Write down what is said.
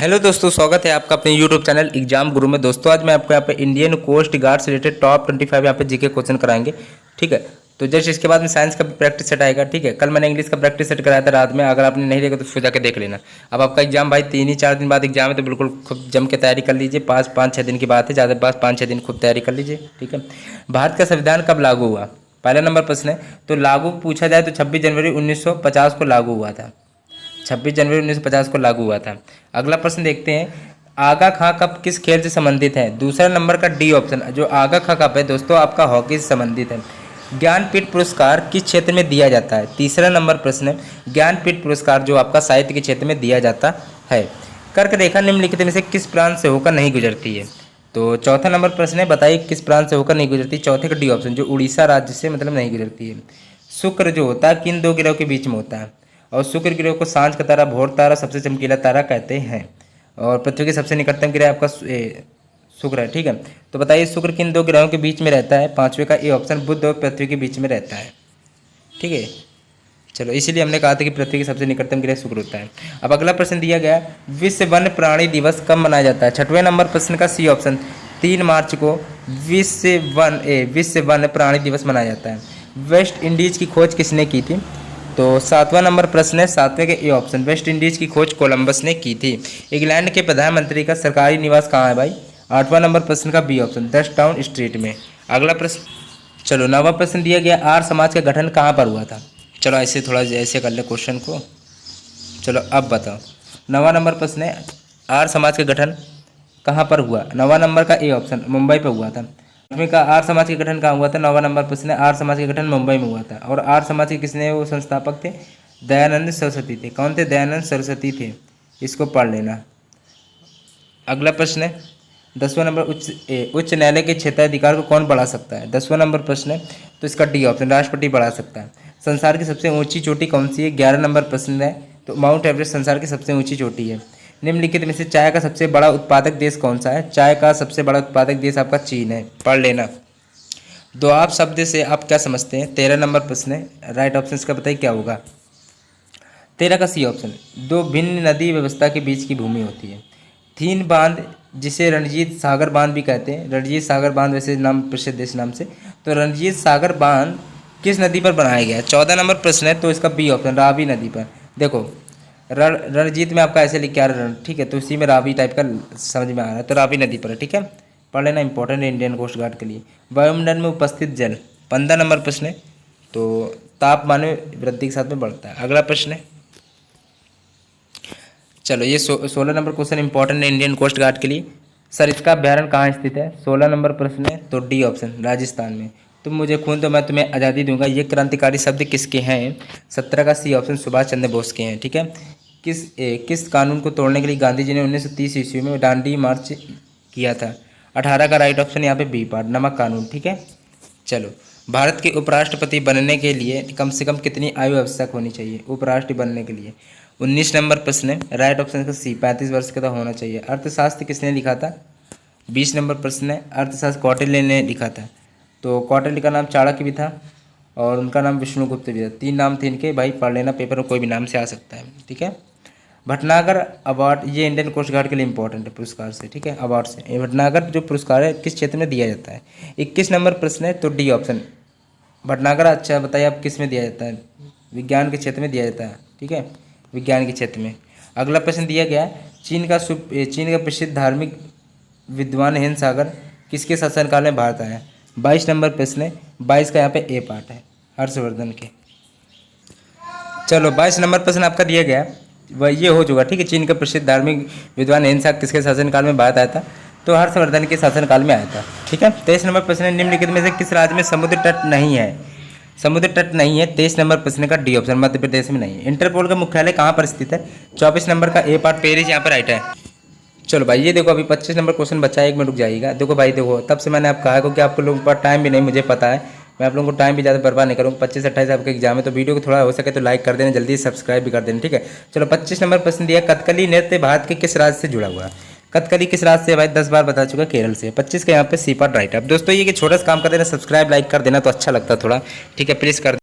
Hello दोस्तों, स्वागत है आपका अपने यूट्यूब चैनल एग्जाम गुरु में। दोस्तों आज मैं आपको यहाँ पे इंडियन कोस्ट गार्ड से रिलेटेड टॉप 25 यहाँ पे जीके क्वेश्चन कराएंगे। ठीक है, तो जस्ट इसके बाद में साइंस का प्रैक्टिस सेट आएगा। ठीक है, कल मैंने इंग्लिश का प्रैक्टिस सेट कराया था रात में, अगर आपने नहीं देखा तो फिर जाके देख लेना। अब आपका एग्जाम भाई 3 ही 4 दिन बाद एग्जाम है, तो बिल्कुल खूब जम के तैयारी कर लीजिए। 5-6 दिन की बात है, ज़्यादा बात 5-6 दिन खूब तैयारी कर लीजिए। ठीक है, भारत का संविधान कब लागू हुआ? पहला नंबर प्रश्न है। तो लागू पूछा जाए तो 26 जनवरी 1950 को लागू हुआ था। 26 जनवरी 1950 को लागू हुआ था। अगला प्रश्न देखते हैं, आगा खां कप किस खेल से संबंधित है? दूसरा नंबर का डी ऑप्शन, जो आगा खां कप है दोस्तों आपका हॉकी से संबंधित है। ज्ञानपीठ पुरस्कार किस क्षेत्र में दिया जाता है? तीसरा नंबर प्रश्न है, ज्ञानपीठ पुरस्कार जो आपका साहित्य के क्षेत्र में दिया जाता है। कर्क रेखा निम्नलिखित में से किस प्रांत से होकर नहीं गुजरती है? तो चौथा नंबर प्रश्न है, बताइए किस प्रांत से होकर नहीं गुजरती? चौथे का डी ऑप्शन, जो उड़ीसा राज्य से मतलब नहीं गुजरती है। शुक्र जो होता है किन दो ग्रहों के बीच में होता है? और शुक्र ग्रह को सांझ का तारा, भोर तारा, सबसे चमकीला तारा कहते हैं। और पृथ्वी के सबसे निकटतम ग्रह आपका शुक्र है। ठीक है, तो बताइए शुक्र किन दो ग्रहों के बीच में रहता है? पांचवें का ए ऑप्शन, बुध और पृथ्वी के बीच में रहता है। ठीक है, चलो इसीलिए हमने कहा था कि पृथ्वी के सबसे निकटतम ग्रह शुक्र होता है। अब अगला प्रश्न दिया गया, विश्व वन प्राणी दिवस कब मनाया जाता है? छठवें नंबर प्रश्न का सी ऑप्शन, 3 मार्च को विश्व वन प्राणी दिवस मनाया जाता है। वेस्ट इंडीज की खोज किसने की थी? तो सातवां नंबर प्रश्न है, सातवें के ए ऑप्शन, वेस्ट इंडीज की खोज कोलंबस ने की थी। इंग्लैंड के प्रधानमंत्री का सरकारी निवास कहाँ है भाई? आठवां नंबर प्रश्न का बी ऑप्शन, 10 टाउन स्ट्रीट में। अगला प्रश्न, चलो नवा प्रश्न दिया गया, आर्य समाज का गठन कहाँ पर हुआ था? चलो ऐसे थोड़ा ऐसे कर ले क्वेश्चन को। चलो अब बताओ, नवा नंबर प्रश्न है, आर्य समाज का गठन कहाँ पर हुआ? नवा नंबर का ए ऑप्शन, मुंबई पर हुआ था। आठवीं का आर्य समाज के गठन कहाँ हुआ था? नवा नंबर प्रश्न है, आर्य समाज के गठन मुंबई में हुआ था। और आर्य समाज के किसने वो संस्थापक थे? दयानंद सरस्वती थे। कौन थे? दयानंद सरस्वती थे। इसको पढ़ लेना। अगला प्रश्न है, 10वां नंबर, उच्च न्यायालय के क्षेत्राधिकार को कौन बढ़ा सकता है? 10वां नंबर प्रश्न है, तो इसका डी ऑप्शन, राष्ट्रपति बढ़ा सकता है। संसार की सबसे ऊंची चोटी कौन सी है? 11 नंबर प्रश्न है, तो माउंट एवरेस्ट संसार की सबसे ऊंची चोटी है। निम्नलिखित में से चाय का सबसे बड़ा उत्पादक देश कौन सा है? चाय का सबसे बड़ा उत्पादक देश आपका चीन है। पढ़ लेना। दोआब शब्द से आप क्या समझते हैं? 13 नंबर प्रश्न है, राइट ऑप्शन इसका बताइए क्या होगा? 13 का सी ऑप्शन, दो भिन्न नदी व्यवस्था के बीच की भूमि होती है। थीन बांध, जिसे रणजीत सागर बांध भी कहते हैं, रणजीत सागर बांध वैसे नाम प्रसिद्ध है इस नाम से, तो रणजीत सागर बांध किस नदी पर बनाया गया है? 14 नंबर प्रश्न है, तो इसका बी ऑप्शन, रावी नदी पर। देखो रणजीत में आपका ऐसे लिख के आ रहा है, ठीक है, तो इसी में रावी टाइप का समझ में आ रहा है, तो रावी नदी पर है। ठीक है, पढ़ लेना, इंपॉर्टेंट है इंडियन कोस्ट गार्ड के लिए। वायुमंडल में उपस्थित जल, 15 नंबर प्रश्न है, तो तापमान में वृद्धि के साथ में बढ़ता है। अगला प्रश्न है, चलो ये 16 नंबर क्वेश्चन इंपॉर्टेंट है इंडियन कोस्ट गार्ड के लिए। सर इसका अभ्यारण्य कहाँ स्थित है? 16 नंबर प्रश्न है, तो डी ऑप्शन, राजस्थान में। तुम मुझे खून तो मैं तुम्हें आज़ादी दूंगा, ये क्रांतिकारी शब्द किसके हैं? 17 का सी ऑप्शन, सुभाष चंद्र बोस के हैं। ठीक है, किस कानून को तोड़ने के लिए गांधी जी ने 1930 ईस्वी में दांडी मार्च किया था? 18 का राइट ऑप्शन यहाँ पे बी पार्ट, नमक कानून। ठीक है, चलो भारत के उपराष्ट्रपति बनने के लिए कम से कम कितनी आयु आवश्यक होनी चाहिए उपराष्ट्रपति बनने के लिए? 19 नंबर प्रश्न है, राइट ऑप्शन का सी, 35 वर्ष का तो होना चाहिए। अर्थशास्त्र किसने लिखा था? 20 नंबर प्रश्न है, अर्थशास्त्र कौटिल्य ने लिखा था। तो कौटिल्य का नाम चाणक्य भी था और उनका नाम विष्णुगुप्त भी था। 3 नाम थे इनके, भाई पढ़ लेना, पेपर में कोई भी नाम से आ सकता है। ठीक है, भटनागर अवार्ड, ये इंडियन कोस्ट गार्ड के लिए इंपॉर्टेंट है पुरस्कार से। ठीक है, अवार्ड से। ये भटनागर जो पुरस्कार है किस क्षेत्र में दिया जाता है? 21 नंबर प्रश्न है, तो डी ऑप्शन, भटनागर। अच्छा बताइए आप किस में दिया जाता है? विज्ञान के क्षेत्र में दिया जाता है। ठीक है, विज्ञान के क्षेत्र में। अगला प्रश्न दिया गया है, चीन का प्रसिद्ध धार्मिक विद्वान हिंद सागर किसके शासनकाल में भारत आया? 22 नंबर प्रश्न है, 22 का यहाँ पे ए पार्ट है, हर्षवर्धन के। चलो 22 नंबर प्रश्न आपका दिया गया, वह ये हो चुका। ठीक है, चीन का प्रसिद्ध धार्मिक विद्वान हिंद सागर किसके शासनकाल में भारत आया था? तो हर्षवर्धन के शासनकाल में आया था। ठीक है, 23 नंबर प्रश्न है, निम्नलिखित में से किस राज्य में समुद्र तट नहीं है? समुद्र तट नहीं है, 23 नंबर प्रश्न का डी ऑप्शन, मध्य प्रदेश में नहीं है। इंटरपोल का मुख्यालय कहाँ पर स्थित है? 24 नंबर का ए पार्ट, पेरिस, यहाँ पर राइट है। चलो भाई ये देखो, अभी 25 नंबर क्वेश्चन बचा है, 1 मिनट रुक जाइएगा। देखो भाई देखो, तब से मैंने आप कहा है क्योंकि आप लोगों के पास टाइम भी नहीं, मुझे पता है, मैं आप लोगों को टाइम भी ज़्यादा बर्बाद नहीं करूँगा। 25-28 आपका एग्जाम है, तो वीडियो को थोड़ा हो सके तो लाइक कर देना, जल्दी सब्सक्राइब भी कर देना। ठीक है, चलो 25 नंबर प्रश्न दिया, कथकली नृत्य भारत के किस राज्य से जुड़ा हुआ है? कथकली किस राज्य से? भाई 10 बार बता चुका, केरल से। 25 का यहाँ पे सी पार्ट राइट है। अब दोस्तों ये कि छोटा सा काम कर देना, सब्सक्राइब लाइक कर देना तो अच्छा लगता थोड़ा। ठीक है, प्लीज़ कर